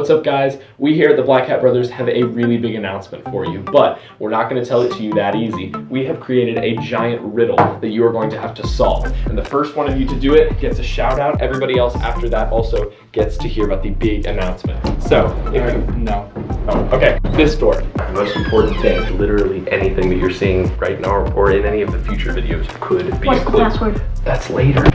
What's up, guys? We here at the Black Hat Brothers have a really big announcement for you, but we're not going to tell it to you that easy. We have created a giant riddle that you are going to have to solve, and the first one of you to do it gets a shout out. Everybody else after that also gets to hear about the big announcement. So, No. Oh, okay. This door. The most important thing, literally anything that you're seeing right now or in any of the future videos could be What's a the clue. password? That's later.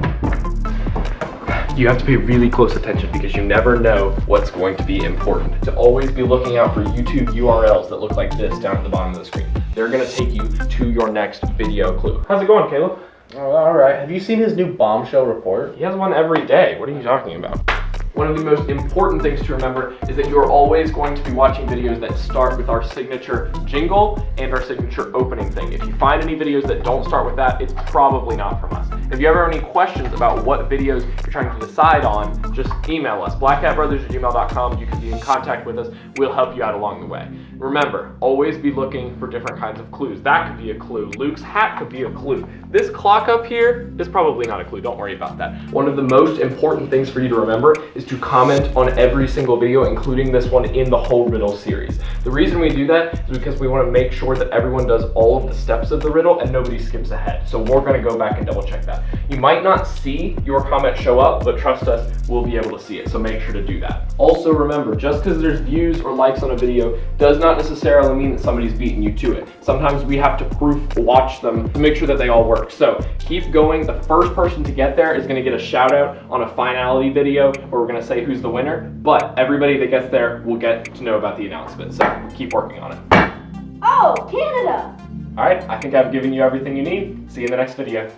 You have to pay really close attention because you never know what's going to be important. To always be looking out for YouTube URLs that look like this down at the bottom of the screen. They're gonna take you to your next video clue. How's it going, Caleb? Oh, all right. Have you seen his new bombshell report? He has one every day. What are you talking about? One of the most important things to remember is that you're always going to be watching videos that start with our signature jingle and our signature opening thing. If you find any videos that don't start with that, it's probably not from us. If you ever have any questions about what videos you're trying to decide on, just email us, blackhatbrothers@gmail.com. You can be in contact with us. We'll help you out along the way. Remember, always be looking for different kinds of clues. That could be a clue. Luke's hat could be a clue. This clock up here is probably not a clue. Don't worry about that. One of the most important things for you to remember is to comment on every single video, including this one in the whole riddle series. The reason we do that is because we want to make sure that everyone does all of the steps of the riddle and nobody skips ahead. So we're going to go back and double check that. You might not see your comment show up, but trust us, we'll be able to see it. So make sure to do that. Also remember, just because there's views or likes on a video does not necessarily mean that somebody's beating you to it. Sometimes we have to proof watch them to make sure that they all work. So keep going. The first person to get there is going to get a shout out on a finality video where we're going to say who's the winner, but everybody that gets there will get to know about the announcement. So keep working on it. Oh, Canada! All right, I think I've given you everything you need. See you in the next video.